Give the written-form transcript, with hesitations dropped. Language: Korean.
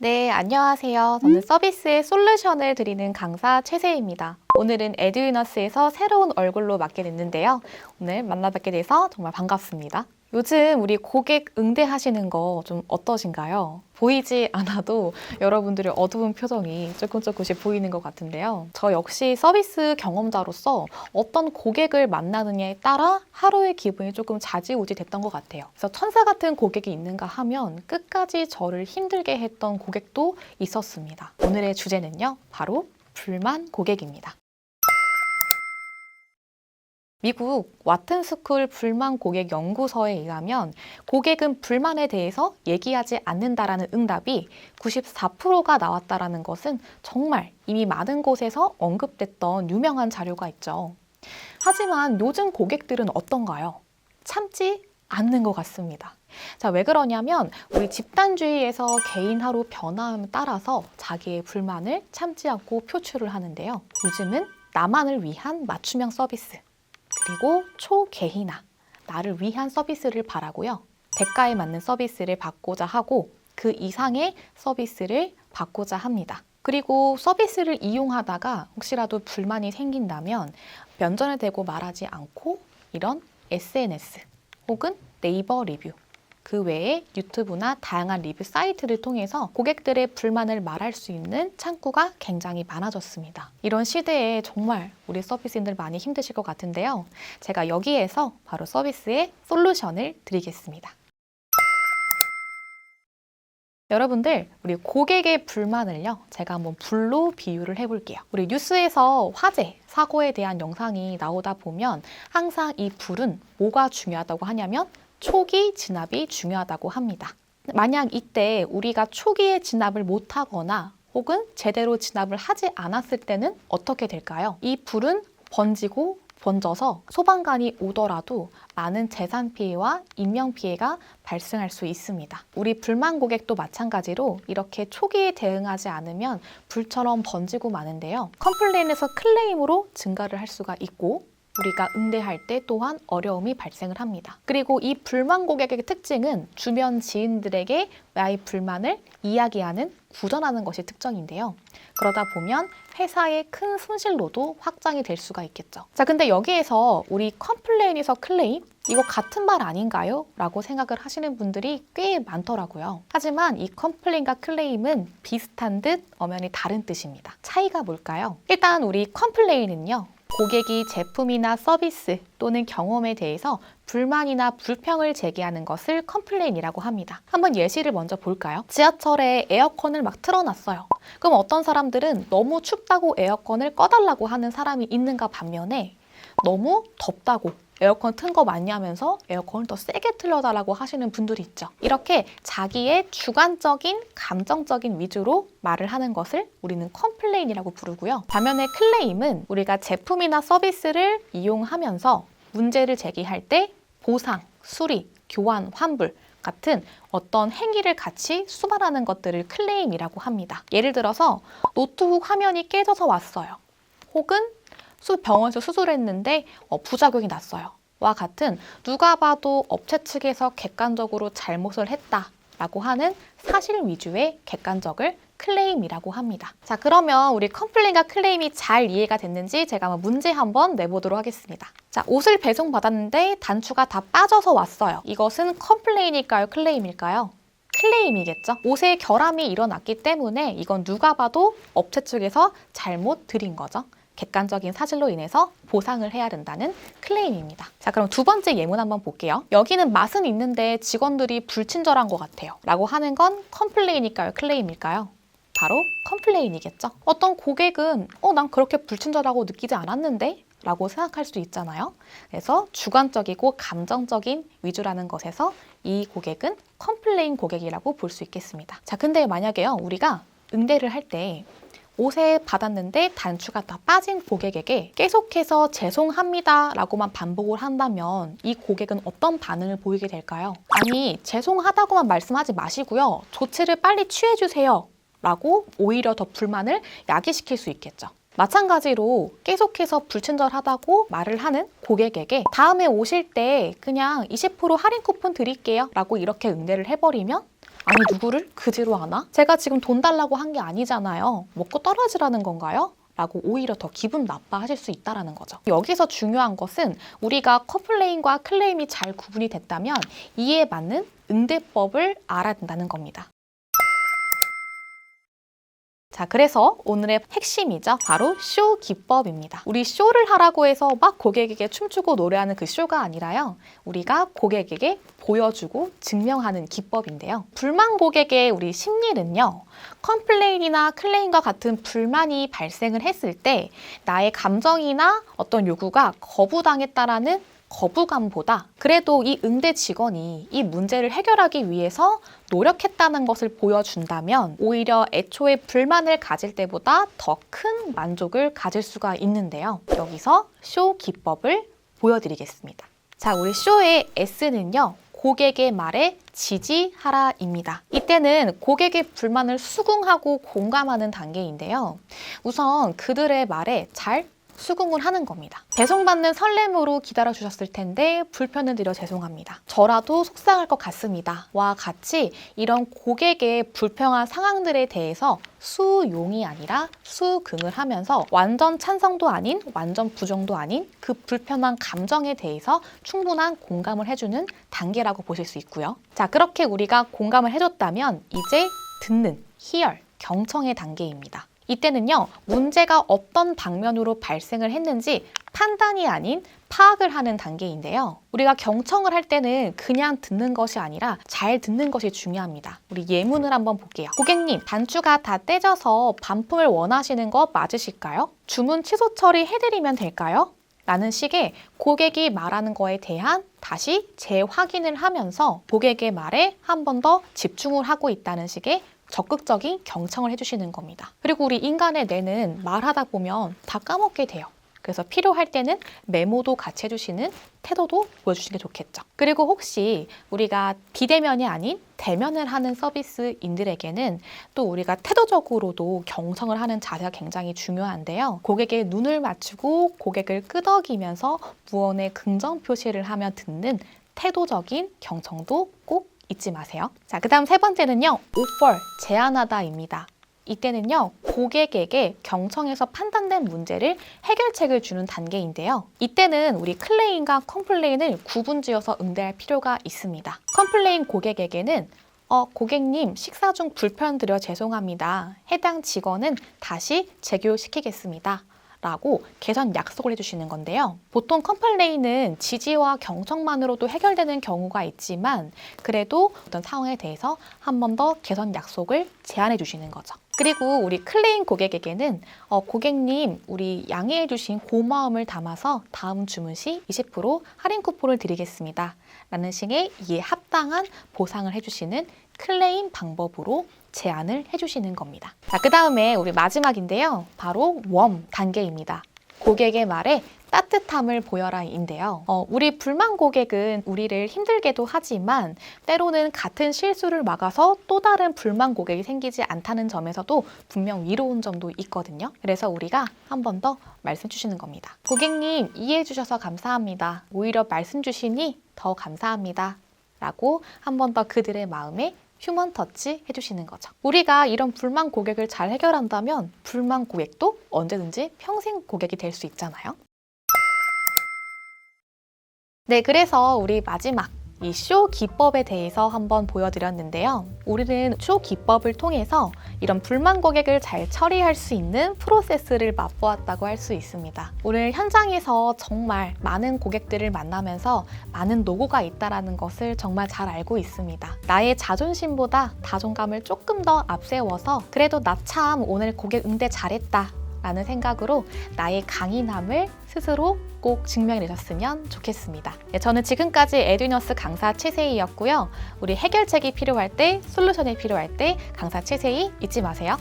네, 안녕하세요. 저는 서비스의 솔루션을 드리는 강사 최세희입니다. 오늘은 에듀위너스에서 새로운 얼굴로 맡게 됐는데요. 오늘 만나뵙게 돼서 정말 반갑습니다. 요즘 우리 고객 응대하시는 거 좀 어떠신가요? 보이지 않아도 여러분들의 어두운 표정이 조금씩 보이는 것 같은데요. 저 역시 서비스 경험자로서 어떤 고객을 만나느냐에 따라 하루의 기분이 조금 좌지우지 됐던 것 같아요. 그래서 천사 같은 고객이 있는가 하면 끝까지 저를 힘들게 했던 고객도 있었습니다. 오늘의 주제는요, 바로 불만 고객입니다. 미국 와튼스쿨 불만 고객 연구소에 의하면 고객은 불만에 대해서 얘기하지 않는다라는 응답이 94%가 나왔다라는 것은 정말 이미 많은 곳에서 언급됐던 유명한 자료가 있죠. 하지만 요즘 고객들은 어떤가요? 참지 않는 것 같습니다. 자, 왜 그러냐면 우리 집단주의에서 개인 하루 변화함에 따라서 자기의 불만을 참지 않고 표출을 하는데요. 요즘은 나만을 위한 맞춤형 서비스, 그리고 초개인화, 나를 위한 서비스를 바라고요. 대가에 맞는 서비스를 받고자 하고 그 이상의 서비스를 받고자 합니다. 그리고 서비스를 이용하다가 혹시라도 불만이 생긴다면 면전에 대고 말하지 않고 이런 SNS 혹은 네이버 리뷰, 그 외에 유튜브나 다양한 리뷰 사이트를 통해서 고객들의 불만을 말할 수 있는 창구가 굉장히 많아졌습니다. 이런 시대에 정말 우리 서비스인들 많이 힘드실 것 같은데요. 제가 여기에서 바로 서비스의 솔루션을 드리겠습니다. 여러분들, 우리 고객의 불만을요, 제가 한번 불로 비유를 해볼게요. 우리 뉴스에서 화재, 사고에 대한 영상이 나오다 보면 항상 이 불은 뭐가 중요하다고 하냐면 초기 진압이 중요하다고 합니다. 만약 이때 우리가 초기에 진압을 못하거나 혹은 제대로 진압을 하지 않았을 때는 어떻게 될까요? 이 불은 번져서 소방관이 오더라도 많은 재산 피해와 인명 피해가 발생할 수 있습니다. 우리 불만 고객도 마찬가지로 이렇게 초기에 대응하지 않으면 불처럼 번지고 마는데요. 컴플레인에서 클레임으로 증가를 할 수가 있고 우리가 응대할 때 또한 어려움이 발생을 합니다. 그리고 이 불만 고객의 특징은 주변 지인들에게 나의 불만을 이야기하는, 구전하는 것이 특징인데요. 그러다 보면 회사의 큰 손실로도 확장이 될 수가 있겠죠. 자, 근데 여기에서 우리 컴플레인에서 클레임? 이거 같은 말 아닌가요? 라고 생각을 하시는 분들이 꽤 많더라고요. 하지만 이 컴플레인과 클레임은 비슷한 듯 엄연히 다른 뜻입니다. 차이가 뭘까요? 일단 우리 컴플레인은요, 고객이 제품이나 서비스 또는 경험에 대해서 불만이나 불평을 제기하는 것을 컴플레인이라고 합니다. 한번 예시를 먼저 볼까요? 지하철에 에어컨을 막 틀어놨어요. 그럼 어떤 사람들은 너무 춥다고 에어컨을 꺼달라고 하는 사람이 있는가 반면에 너무 덥다고 에어컨 튼 거 맞냐면서 에어컨을 더 세게 틀어달라고 하시는 분들이 있죠. 이렇게 자기의 주관적인, 감정적인 위주로 말을 하는 것을 우리는 컴플레인이라고 부르고요. 반면에 클레임은 우리가 제품이나 서비스를 이용하면서 문제를 제기할 때 보상, 수리, 교환, 환불 같은 어떤 행위를 같이 수반하는 것들을 클레임이라고 합니다. 예를 들어서 노트북 화면이 깨져서 왔어요. 혹은 병원에서 수술했는데 부작용이 났어요. 와 같은 누가 봐도 업체 측에서 객관적으로 잘못을 했다라고 하는 사실 위주의 객관적을 클레임이라고 합니다. 자, 그러면 우리 컴플레인과 클레임이 잘 이해가 됐는지 제가 한번 문제 한번 내보도록 하겠습니다. 자, 옷을 배송받았는데 단추가 다 빠져서 왔어요. 이것은 컴플레인일까요? 클레임일까요? 클레임이겠죠. 옷에 결함이 일어났기 때문에 이건 누가 봐도 업체 측에서 잘못 드린 거죠. 객관적인 사실로 인해서 보상을 해야 된다는 클레임입니다. 자, 그럼 두 번째 예문 한번 볼게요. 여기는 맛은 있는데 직원들이 불친절한 것 같아요. 라고 하는 건 컴플레인일까요? 클레임일까요? 바로 컴플레인이겠죠. 어떤 고객은 난 그렇게 불친절하고 느끼지 않았는데? 라고 생각할 수도 있잖아요. 그래서 주관적이고 감정적인 위주라는 것에서 이 고객은 컴플레인 고객이라고 볼 수 있겠습니다. 자, 근데 만약에요, 우리가 응대를 할 때 옷에 받았는데 단추가 다 빠진 고객에게 계속해서 죄송합니다 라고만 반복을 한다면 이 고객은 어떤 반응을 보이게 될까요? 아니, 죄송하다고만 말씀하지 마시고요. 조치를 빨리 취해주세요 라고 오히려 더 불만을 야기시킬 수 있겠죠. 마찬가지로 계속해서 불친절하다고 말을 하는 고객에게 다음에 오실 때 그냥 20% 할인 쿠폰 드릴게요 라고 이렇게 응대를 해버리면 아니 누구를 그지로 하나? 제가 지금 돈 달라고 한 게 아니잖아요. 먹고 떨어지라는 건가요? 라고 오히려 더 기분 나빠하실 수 있다는 거죠. 여기서 중요한 것은 우리가 컴플레인과 클레임이 잘 구분이 됐다면 이에 맞는 응대법을 알아야 된다는 겁니다. 자, 그래서 오늘의 핵심이죠. 바로 쇼 기법입니다. 우리 쇼를 하라고 해서 막 고객에게 춤추고 노래하는 그 쇼가 아니라요. 우리가 고객에게 보여주고 증명하는 기법인데요. 불만 고객의 우리 심리는요. 컴플레인이나 클레임과 같은 불만이 발생을 했을 때 나의 감정이나 어떤 요구가 거부당했다라는 거부감보다 그래도 이 응대 직원이 이 문제를 해결하기 위해서 노력했다는 것을 보여준다면 오히려 애초에 불만을 가질 때보다 더 큰 만족을 가질 수가 있는데요. 여기서 쇼 기법을 보여드리겠습니다. 자, 우리 쇼의 S는요. 고객의 말에 지지하라입니다. 이때는 고객의 불만을 수긍하고 공감하는 단계인데요. 우선 그들의 말에 잘 수긍을 하는 겁니다. 배송받는 설렘으로 기다려주셨을 텐데 불편을 드려 죄송합니다. 저라도 속상할 것 같습니다. 와 같이 이런 고객의 불평한 상황들에 대해서 수용이 아니라 수긍을 하면서 완전 찬성도 아닌 완전 부정도 아닌 그 불편한 감정에 대해서 충분한 공감을 해주는 단계라고 보실 수 있고요. 자, 그렇게 우리가 공감을 해줬다면 이제 듣는, hear, 경청의 단계입니다. 이때는요, 문제가 어떤 방면으로 발생을 했는지 판단이 아닌 파악을 하는 단계인데요. 우리가 경청을 할 때는 그냥 듣는 것이 아니라 잘 듣는 것이 중요합니다. 우리 예문을 한번 볼게요. 고객님, 단추가 다 떼져서 반품을 원하시는 거 맞으실까요? 주문 취소 처리해드리면 될까요? 라는 식의 고객이 말하는 거에 대한 다시 재확인을 하면서 고객의 말에 한 번 더 집중을 하고 있다는 식의 적극적인 경청을 해주시는 겁니다. 그리고 우리 인간의 뇌는 말하다 보면 다 까먹게 돼요. 그래서 필요할 때는 메모도 같이 해주시는 태도도 보여주시는 게 좋겠죠. 그리고 혹시 우리가 비대면이 아닌 대면을 하는 서비스인들에게는 또 우리가 태도적으로도 경청을 하는 자세가 굉장히 중요한데요. 고객의 눈을 맞추고 고객을 끄덕이면서 무언의 긍정 표시를 하며 듣는 태도적인 경청도 꼭 잊지 마세요. 자, 그 다음 세 번째는요. offer, 제안하다입니다. 이때는요. 고객에게 경청에서 판단된 문제를 해결책을 주는 단계인데요. 이때는 우리 클레임과 컴플레인을 구분지어서 응대할 필요가 있습니다. 컴플레인 고객에게는 고객님 식사 중 불편드려 죄송합니다. 해당 직원은 다시 재교시키겠습니다. 라고 개선 약속을 해주시는 건데요. 보통 컴플레인은 지지와 경청만으로도 해결되는 경우가 있지만 그래도 어떤 상황에 대해서 한 번 더 개선 약속을 제안해 주시는 거죠. 그리고 우리 클레임 고객에게는 고객님 우리 양해해 주신 고마움을 담아서 다음 주문 시 20% 할인 쿠폰을 드리겠습니다. 라는 식의 이에 합당한 보상을 해주시는 클레임 방법으로 제안을 해주시는 겁니다. 자, 그 다음에 우리 마지막인데요. 바로 웜 단계입니다. 고객의 말에 따뜻함을 보여라인데요. 우리 불만 고객은 우리를 힘들게도 하지만 때로는 같은 실수를 막아서 또 다른 불만 고객이 생기지 않다는 점에서도 분명 위로운 점도 있거든요. 그래서 우리가 한 번 더 말씀 주시는 겁니다. 고객님 이해해 주셔서 감사합니다. 오히려 말씀 주시니 더 감사합니다. 라고 한 번 더 그들의 마음에 휴먼 터치 해주시는 거죠. 우리가 이런 불만 고객을 잘 해결한다면 불만 고객도 언제든지 평생 고객이 될 수 있잖아요. 네, 그래서 우리 마지막 이 쇼 기법에 대해서 한번 보여드렸는데요. 우리는 쇼 기법을 통해서 이런 불만 고객을 잘 처리할 수 있는 프로세스를 맛보았다고 할 수 있습니다. 오늘 현장에서 정말 많은 고객들을 만나면서 많은 노고가 있다는 것을 정말 잘 알고 있습니다. 나의 자존심보다 자존감을 조금 더 앞세워서 그래도 나 참 오늘 고객 응대 잘했다 라는 생각으로 나의 강인함을 스스로 꼭 증명해내셨으면 좋겠습니다. 네, 저는 지금까지 에듀너스 강사 최세희였고요. 우리 해결책이 필요할 때, 솔루션이 필요할 때 강사 최세희 잊지 마세요.